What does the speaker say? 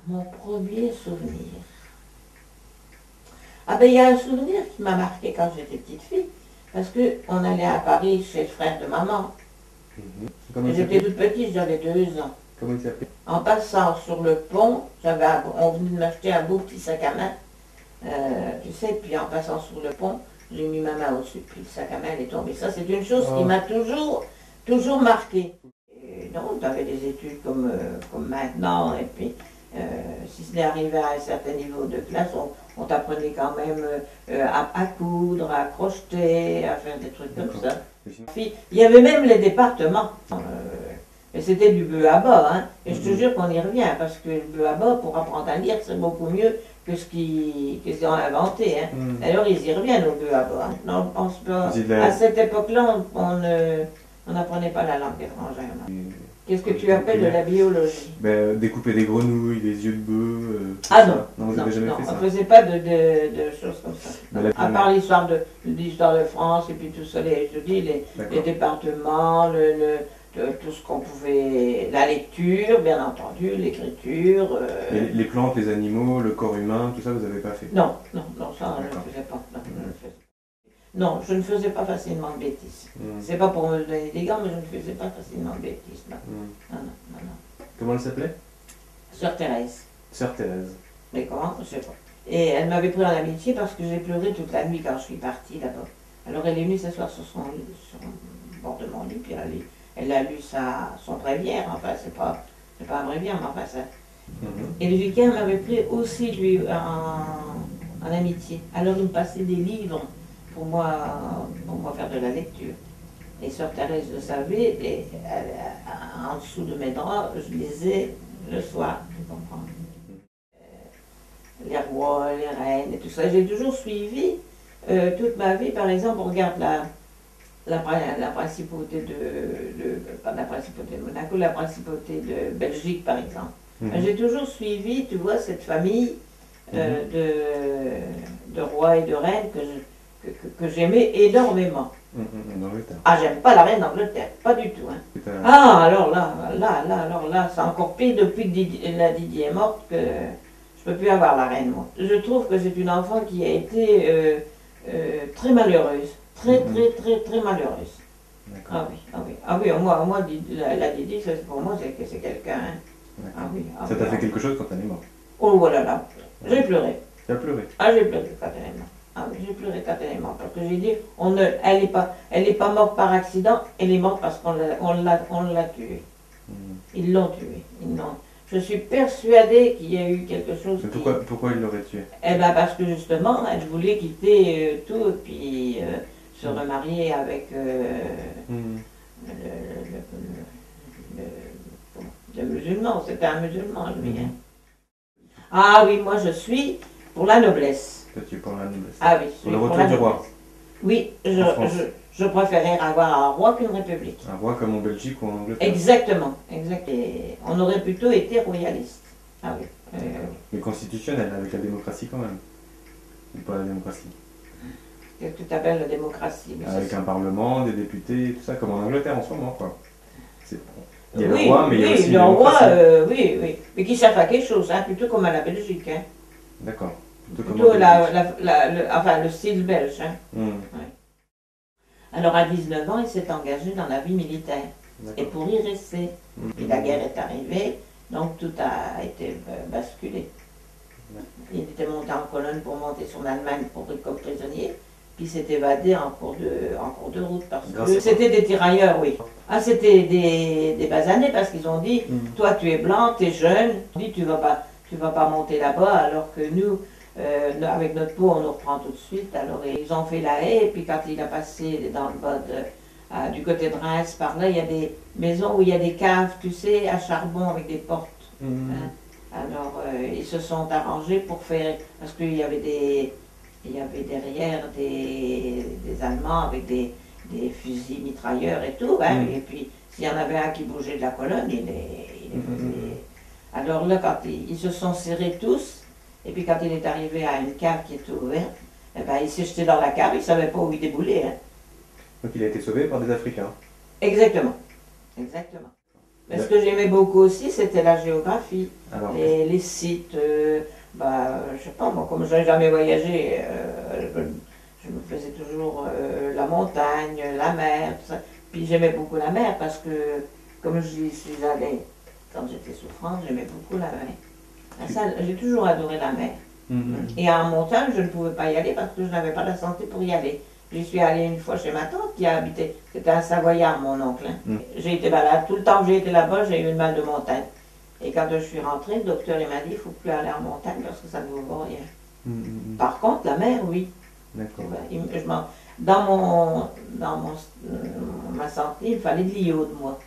Mon premier souvenir. Ah ben il y a un souvenir qui m'a marqué quand j'étais petite fille, parce qu'on allait à Paris chez le frère de maman. J'étais toute petite, j'avais 2 ans. Comment il s'appelait? En passant sur le pont, on venait de m'acheter un beau petit sac à main, tu sais, puis en passant sur le pont, j'ai mis ma main au-dessus, puis le sac à main elle est tombé. Ça c'est une chose qui m'a toujours marqué. Non, tu avais des études comme maintenant, et puis si ce n'est arrivé à un certain niveau de classe, on t'apprenait quand même à coudre, à crocheter, à faire des trucs comme ça. Il y avait même les départements. Et c'était du bœuf à bas, hein. Et je te jure qu'on y revient, parce que le bœuf à bas, pour apprendre à lire, c'est beaucoup mieux que ce qu'ils ont inventé. Hein. D'ailleurs, ils y reviennent au bœuf à bas. Hein. Non, je pense pas. À cette époque-là, on n'apprenait pas la langue étrangère. Qu'est-ce que tu appelles de la biologie? Ben, découper des grenouilles, des yeux de bœuf. Ah non, non, vous n'avez jamais fait ça? On ne faisait pas de choses comme ça. À part l'histoire de France et puis tout ça, je dis, les départements, tout ce qu'on pouvait, la lecture, bien entendu, l'écriture. Les plantes, les animaux, le corps humain, tout ça, vous n'avez pas fait? Non, ça, je ne faisais pas. Non, je ne faisais pas facilement de bêtises. C'est pas pour me donner des gants, mais je ne faisais pas facilement de bêtises. Non. Comment elle s'appelait? Sœur Thérèse. Sœur Thérèse. Mais comment? Je sais pas. Et elle m'avait pris en amitié parce que j'ai pleuré toute la nuit quand je suis partie là-bas. Alors elle est venue s'asseoir sur le bord de mon lit, puis elle a lu son bréviaire. Enfin, c'est pas un bréviaire, mais enfin ça. Et le vicaire m'avait pris aussi, lui, en amitié. Alors il me passait des livres pour moi faire de la lecture. Et Sœur Thérèse le savait, et en dessous de mes draps, je lisais le soir, tu comprends. Les rois, les reines et tout ça. J'ai toujours suivi toute ma vie. Par exemple, on regarde la principauté pas la principauté de Monaco, la principauté de Belgique, par exemple. J'ai toujours suivi, tu vois, cette famille de rois et de reines que j'aimais énormément. Ah, j'aime pas la reine d'Angleterre, pas du tout. Hein. Ah, alors là, c'est encore pire depuis que la Didi est morte que je peux plus avoir la reine, moi. Je trouve que c'est une enfant qui a été très malheureuse, très malheureuse. Ah oui, moi, la Didi, pour moi, c'est quelqu'un. Hein. Ça t'a fait quelque chose quand elle est morte? Oh voilà, là, j'ai pleuré. Tu as pleuré? Ah, j'ai pleuré quand elle est morte. Ah oui, j'ai pleuré quand elle est morte, parce que j'ai dit, elle n'est pas morte par accident, elle est morte parce qu'on l'a tuée. Ils l'ont tuée. Je suis persuadée qu'il y a eu quelque chose. Pourquoi ils l'auraient tuée? Eh bien parce que justement, elle voulait quitter tout, et puis se remarier avec le musulman. C'était un musulman, lui. Hein. Ah oui, moi je suis pour la noblesse. Tu es pour la noblesse. Ah oui. Pour le retour du roi. Oui, je préférais avoir un roi qu'une république. Un roi comme en Belgique ou en Angleterre. Exactement. Et on aurait plutôt été royaliste. Ah oui. Mais constitutionnel, avec la démocratie quand même. Ou pas la démocratie? Qu'est-ce que tu appelles la démocratie? Avec un parlement, des députés, tout ça, comme en Angleterre en ce moment, quoi. Il y a le roi, mais il y a aussi le roi, oui. Mais qui servent à quelque chose, hein, plutôt comme à la Belgique. Hein. D'accord. Plutôt le style belge. Hein. Ouais. Alors à 19 ans, il s'est engagé dans la vie militaire. Et pour y rester. Et la guerre est arrivée, donc tout a été basculé. Il était monté en colonne pour monter sur l'Allemagne comme prisonnier, puis s'est évadé en cours de route, parce que c'était des tirailleurs, oui. Ah, c'était des basanés, parce qu'ils ont dit, toi tu es blanc, tu es jeune, tu vas pas monter là-bas, alors que nous, avec notre peau, on nous reprend tout de suite. Alors ils ont fait la haie, et puis quand il a passé dans le bas du côté de Reims, par là, il y a des maisons où il y a des caves, tu sais, à charbon avec des portes. Hein. Alors ils se sont arrangés pour faire, parce qu'il y avait derrière des Allemands avec des fusils mitrailleurs et tout, hein, et puis s'il y en avait un qui bougeait de la colonne, il les faisait. Alors là, quand ils se sont serrés tous, et puis quand il est arrivé à une cave qui était ouverte, eh ben, il s'est jeté dans la cave, il ne savait pas où il déboulait. Hein. Donc il a été sauvé par des Africains. Exactement. Mais ce que j'aimais beaucoup aussi, c'était la géographie. Alors, Les sites, je sais pas, moi, comme je n'ai jamais voyagé, je me faisais toujours la montagne, la mer, tout ça. Puis j'aimais beaucoup la mer parce que, comme j'y suis allée quand j'étais souffrante, j'aimais beaucoup la mer. Ça, j'ai toujours adoré la mer. Et en montagne, je ne pouvais pas y aller parce que je n'avais pas la santé pour y aller. J'y suis allée une fois chez ma tante qui a habité, c'était un Savoyard, mon oncle. J'ai été malade, tout le temps que j'ai été là-bas, j'ai eu une mal de montagne. Et quand je suis rentrée, le docteur il m'a dit, il ne faut plus aller en montagne parce que ça ne vous vaut rien. Par contre, la mer, oui. D'accord. Dans ma santé, il fallait de l'iode, moi.